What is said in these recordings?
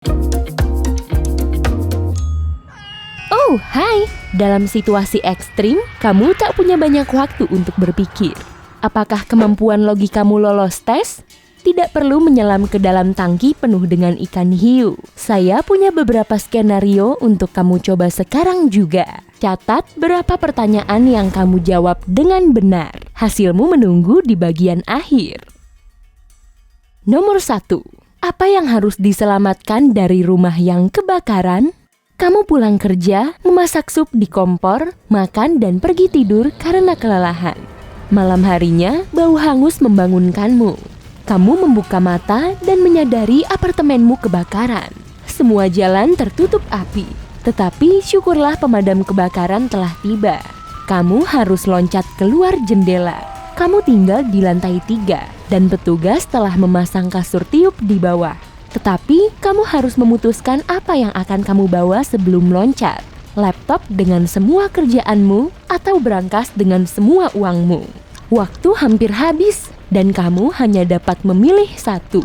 Oh, hai! Dalam situasi ekstrim, kamu tak punya banyak waktu untuk berpikir. Apakah kemampuan logikamu lolos tes? Tidak perlu menyelam ke dalam tangki penuh dengan ikan hiu. Saya punya beberapa skenario untuk kamu coba sekarang juga. Catat berapa pertanyaan yang kamu jawab dengan benar. Hasilmu menunggu di bagian akhir. Nomor 1. Apa yang harus diselamatkan dari rumah yang kebakaran? Kamu pulang kerja, memasak sup di kompor, makan dan pergi tidur karena kelelahan. Malam harinya, bau hangus membangunkanmu. Kamu membuka mata dan menyadari apartemenmu kebakaran. Semua jalan tertutup api, tetapi syukurlah pemadam kebakaran telah tiba. Kamu harus loncat keluar jendela. Kamu tinggal di lantai 3 dan petugas telah memasang kasur tiup di bawah. Tetapi kamu harus memutuskan apa yang akan kamu bawa sebelum loncat. Laptop dengan semua kerjaanmu atau berangkas dengan semua uangmu. Waktu hampir habis dan kamu hanya dapat memilih satu.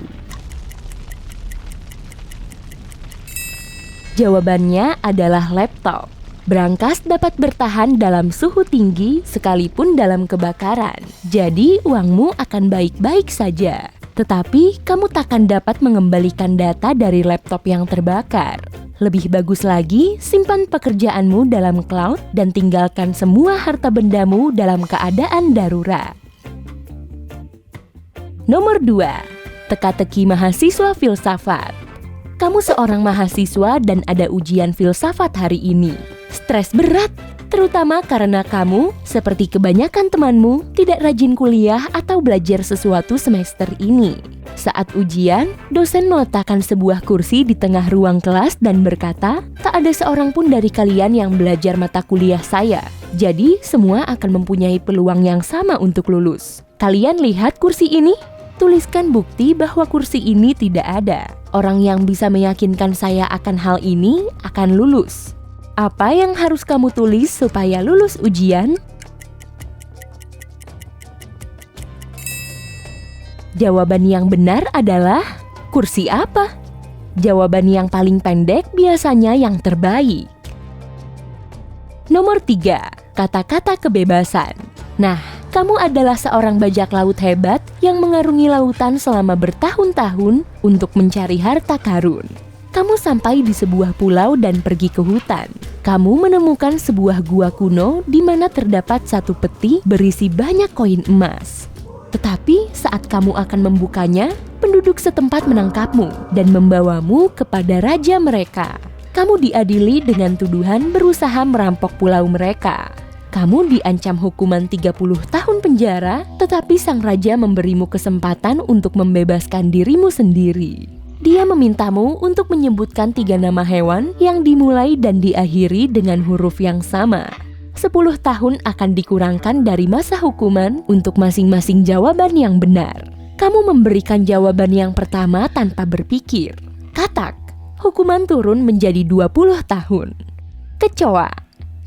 Jawabannya adalah laptop. Berangkas dapat bertahan dalam suhu tinggi sekalipun dalam kebakaran. Jadi uangmu akan baik-baik saja. Tetapi kamu takkan dapat mengembalikan data dari laptop yang terbakar. Lebih bagus lagi, simpan pekerjaanmu dalam cloud dan tinggalkan semua harta bendamu dalam keadaan darurat. Nomor 2. Teka-teki mahasiswa filsafat. Kamu seorang mahasiswa dan ada ujian filsafat hari ini. Stres berat, terutama karena kamu, seperti kebanyakan temanmu, tidak rajin kuliah atau belajar sesuatu semester ini. Saat ujian, dosen meletakkan sebuah kursi di tengah ruang kelas dan berkata, "Tak ada seorang pun dari kalian yang belajar mata kuliah saya. Jadi, semua akan mempunyai peluang yang sama untuk lulus. Kalian lihat kursi ini? Tuliskan bukti bahwa kursi ini tidak ada. Orang yang bisa meyakinkan saya akan hal ini akan lulus." Apa yang harus kamu tulis supaya lulus ujian? Jawaban yang benar adalah kursi apa? Jawaban yang paling pendek biasanya yang terbaik. Nomor 3. Kata-kata kebebasan. Nah, kamu adalah seorang bajak laut hebat yang mengarungi lautan selama bertahun-tahun untuk mencari harta karun. Kamu sampai di sebuah pulau dan pergi ke hutan. Kamu menemukan sebuah gua kuno di mana terdapat satu peti berisi banyak koin emas. Tetapi saat kamu akan membukanya, penduduk setempat menangkapmu dan membawamu kepada raja mereka. Kamu diadili dengan tuduhan berusaha merampok pulau mereka. Kamu diancam hukuman 30 tahun penjara, tetapi sang raja memberimu kesempatan untuk membebaskan dirimu sendiri. Dia memintamu untuk menyebutkan 3 nama hewan yang dimulai dan diakhiri dengan huruf yang sama. 10 tahun akan dikurangkan dari masa hukuman untuk masing-masing jawaban yang benar. Kamu memberikan jawaban yang pertama tanpa berpikir. Katak, hukuman turun menjadi 20 tahun. Kecoa,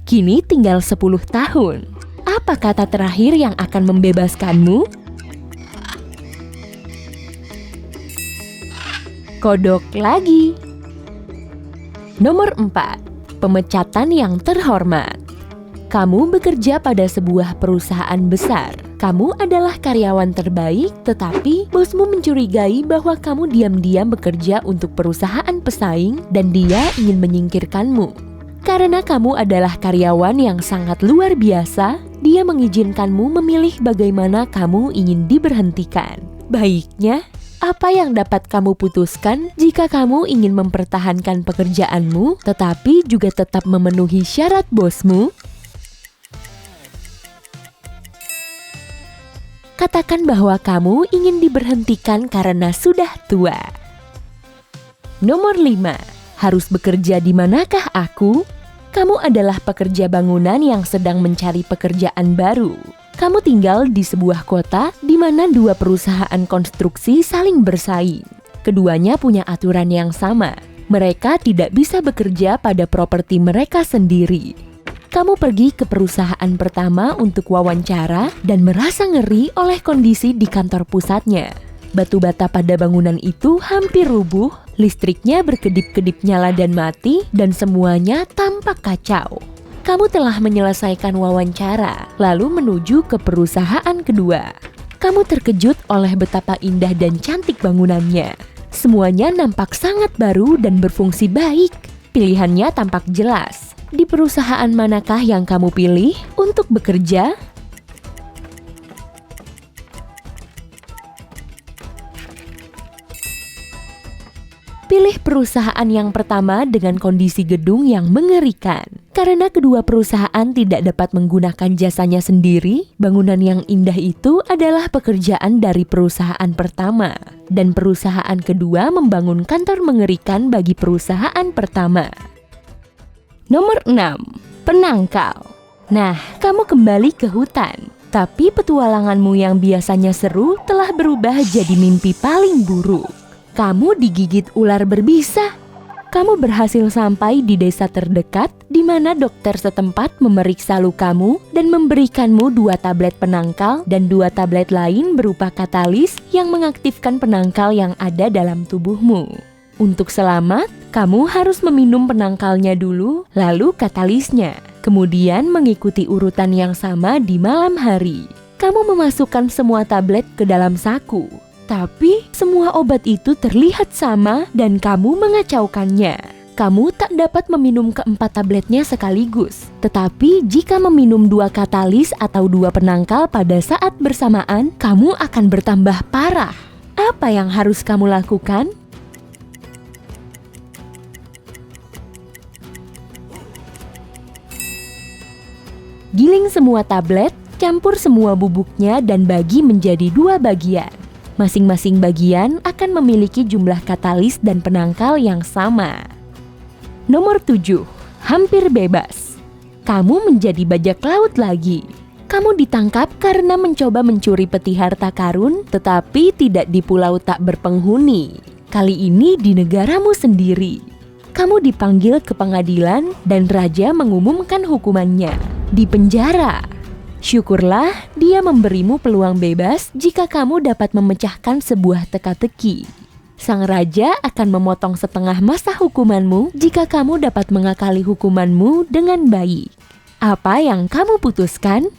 kini tinggal 10 tahun. Apa kata terakhir yang akan membebaskanmu? Kodok lagi. Nomor 4. Pemecatan yang terhormat. Kamu bekerja pada sebuah perusahaan besar. Kamu adalah karyawan terbaik, tetapi bosmu mencurigai bahwa kamu diam-diam bekerja untuk perusahaan pesaing dan dia ingin menyingkirkanmu. Karena kamu adalah karyawan yang sangat luar biasa, dia mengizinkanmu memilih bagaimana kamu ingin diberhentikan. Baiknya, apa yang dapat kamu putuskan jika kamu ingin mempertahankan pekerjaanmu tetapi juga tetap memenuhi syarat bosmu? Katakan bahwa kamu ingin diberhentikan karena sudah tua. Nomor 5. Harus bekerja di manakah aku? Kamu adalah pekerja bangunan yang sedang mencari pekerjaan baru. Kamu tinggal di sebuah kota di mana 2 perusahaan konstruksi saling bersaing. Keduanya punya aturan yang sama. Mereka tidak bisa bekerja pada properti mereka sendiri. Kamu pergi ke perusahaan pertama untuk wawancara dan merasa ngeri oleh kondisi di kantor pusatnya. Batu bata pada bangunan itu hampir rubuh, Listriknya berkedip-kedip nyala dan mati, dan semuanya tampak kacau. Kamu telah menyelesaikan wawancara, lalu menuju ke perusahaan kedua. Kamu terkejut oleh betapa indah dan cantik bangunannya. Semuanya nampak sangat baru dan berfungsi baik. Pilihannya tampak jelas. Di perusahaan manakah yang kamu pilih untuk bekerja? Pilih perusahaan yang pertama dengan kondisi gedung yang mengerikan. Karena kedua perusahaan tidak dapat menggunakan jasanya sendiri, bangunan yang indah itu adalah pekerjaan dari perusahaan pertama. Dan perusahaan kedua membangun kantor mengerikan bagi perusahaan pertama. Nomor 6. Penangkal. Nah, kamu kembali ke hutan. Tapi petualanganmu yang biasanya seru telah berubah jadi mimpi paling buruk. Kamu digigit ular berbisa. Kamu berhasil sampai di desa terdekat di mana dokter setempat memeriksa lukamu dan memberikanmu 2 tablet penangkal dan 2 tablet lain berupa katalis yang mengaktifkan penangkal yang ada dalam tubuhmu. Untuk selamat, kamu harus meminum penangkalnya dulu, lalu katalisnya. Kemudian mengikuti urutan yang sama di malam hari. Kamu memasukkan semua tablet ke dalam saku. Tapi semua obat itu terlihat sama dan kamu mengacaukannya. Kamu tak dapat meminum keempat tabletnya sekaligus. Tetapi jika meminum 2 katalis atau 2 penangkal pada saat bersamaan, kamu akan bertambah parah. Apa yang harus kamu lakukan? Giling semua tablet, campur semua bubuknya dan bagi menjadi 2 bagian. Masing-masing bagian akan memiliki jumlah katalis dan penangkal yang sama. Nomor 7. Hampir bebas. Kamu menjadi bajak laut lagi. Kamu ditangkap karena mencoba mencuri peti harta karun, tetapi tidak di pulau tak berpenghuni. Kali ini di negaramu sendiri. Kamu dipanggil ke pengadilan dan raja mengumumkan hukumannya. Di penjara. Syukurlah dia memberimu peluang bebas jika kamu dapat memecahkan sebuah teka-teki. Sang raja akan memotong setengah masa hukumanmu jika kamu dapat mengakali hukumanmu dengan baik. Apa yang kamu putuskan?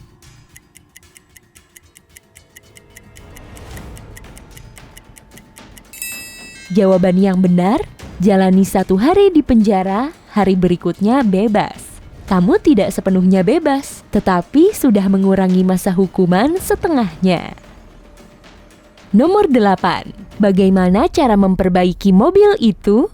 Jawaban yang benar, jalani 1 hari di penjara, hari berikutnya bebas. Kamu tidak sepenuhnya bebas, tetapi sudah mengurangi masa hukuman setengahnya. Nomor 8. Bagaimana cara memperbaiki mobil itu?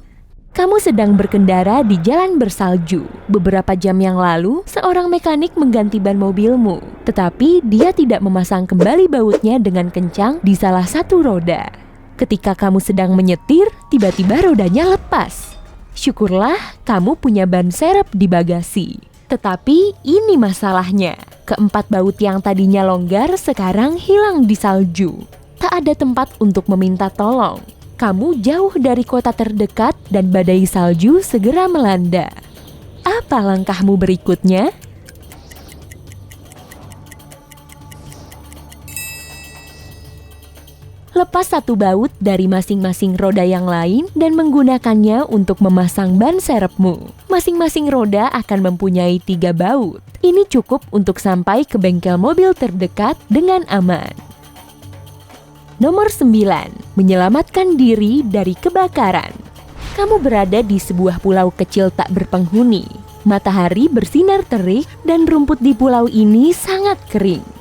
Kamu sedang berkendara di jalan bersalju. Beberapa jam yang lalu, seorang mekanik mengganti ban mobilmu. Tetapi dia tidak memasang kembali bautnya dengan kencang di salah satu roda. Ketika kamu sedang menyetir, tiba-tiba rodanya lepas. Syukurlah kamu punya ban serep di bagasi. Tetapi ini masalahnya. Keempat baut yang tadinya longgar sekarang hilang di salju. Tak ada tempat untuk meminta tolong. Kamu jauh dari kota terdekat dan badai salju segera melanda. Apa langkahmu berikutnya? Lepas 1 baut dari masing-masing roda yang lain dan menggunakannya untuk memasang ban serepmu. Masing-masing roda akan mempunyai 3 baut. Ini cukup untuk sampai ke bengkel mobil terdekat dengan aman. Nomor 9. Menyelamatkan diri dari kebakaran. Kamu berada di sebuah pulau kecil tak berpenghuni. Matahari bersinar terik dan rumput di pulau ini sangat kering.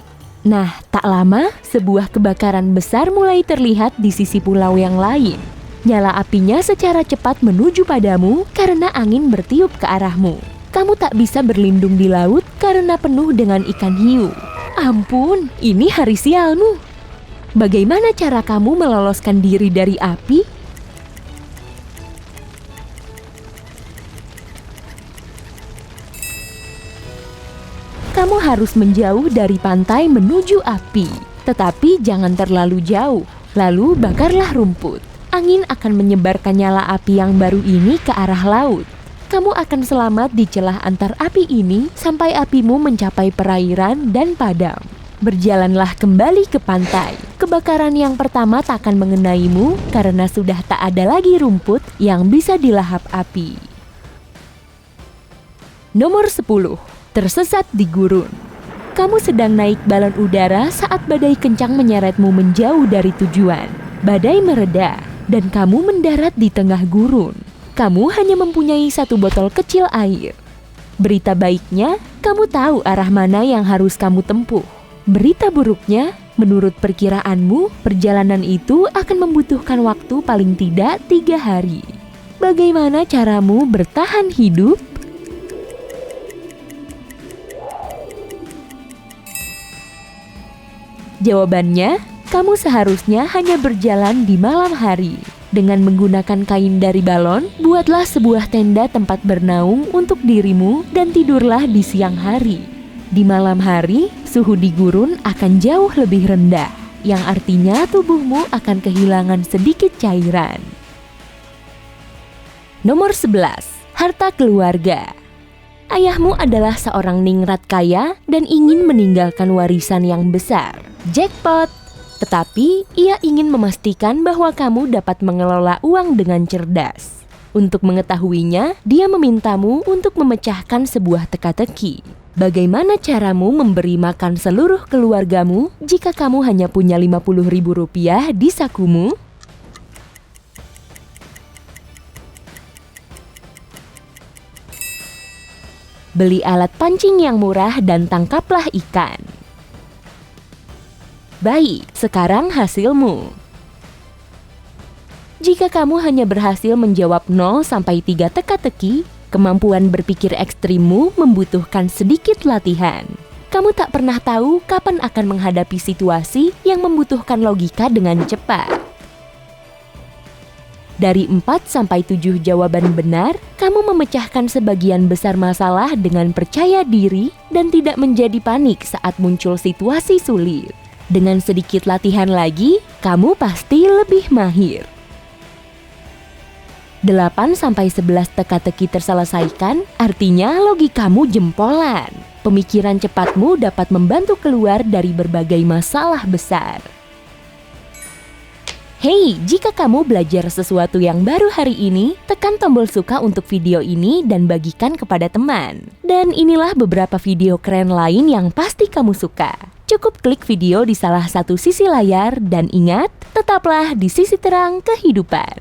Nah, tak lama, sebuah kebakaran besar mulai terlihat di sisi pulau yang lain. Nyala apinya secara cepat menuju padamu karena angin bertiup ke arahmu. Kamu tak bisa berlindung di laut karena penuh dengan ikan hiu. Ampun, ini hari sialmu. Bagaimana cara kamu meloloskan diri dari api? Kamu harus menjauh dari pantai menuju api, tetapi jangan terlalu jauh. Lalu bakarlah rumput. Angin akan menyebarkan nyala api yang baru ini ke arah laut. Kamu akan selamat di celah antar api ini sampai apimu mencapai perairan dan padam. Berjalanlah kembali ke pantai. Kebakaran yang pertama tak akan mengenaimu karena sudah tak ada lagi rumput yang bisa dilahap api. Nomor 10. Tersesat di gurun. Kamu sedang naik balon udara saat badai kencang menyeretmu menjauh dari tujuan. Badai mereda dan kamu mendarat di tengah gurun. Kamu hanya mempunyai satu botol kecil air. Berita baiknya, kamu tahu arah mana yang harus kamu tempuh. Berita buruknya, menurut perkiraanmu, perjalanan itu akan membutuhkan waktu paling tidak 3 hari. Bagaimana caramu bertahan hidup? Jawabannya, kamu seharusnya hanya berjalan di malam hari. Dengan menggunakan kain dari balon, buatlah sebuah tenda tempat bernaung untuk dirimu dan tidurlah di siang hari. Di malam hari, suhu di gurun akan jauh lebih rendah, yang artinya tubuhmu akan kehilangan sedikit cairan. Nomor 11. Harta keluarga. Ayahmu adalah seorang ningrat kaya dan ingin meninggalkan warisan yang besar. Jackpot! Tetapi ia ingin memastikan bahwa kamu dapat mengelola uang dengan cerdas. Untuk mengetahuinya, dia memintamu untuk memecahkan sebuah teka-teki. Bagaimana caramu memberi makan seluruh keluargamu jika kamu hanya punya Rp50.000 di sakumu? Beli alat pancing yang murah dan tangkaplah ikan. Baik, sekarang hasilmu. Jika kamu hanya berhasil menjawab 0-3 teka-teki, kemampuan berpikir ekstrimmu membutuhkan sedikit latihan. Kamu tak pernah tahu kapan akan menghadapi situasi yang membutuhkan logika dengan cepat. Dari 4-7 jawaban benar, kamu memecahkan sebagian besar masalah dengan percaya diri dan tidak menjadi panik saat muncul situasi sulit. Dengan sedikit latihan lagi, kamu pasti lebih mahir. 8-11 teka-teki terselesaikan, artinya logikamu jempolan. Pemikiran cepatmu dapat membantu keluar dari berbagai masalah besar. Hey, jika kamu belajar sesuatu yang baru hari ini, tekan tombol suka untuk video ini dan bagikan kepada teman. Dan inilah beberapa video keren lain yang pasti kamu suka. Cukup klik video di salah satu sisi layar dan ingat, tetaplah di sisi terang kehidupan.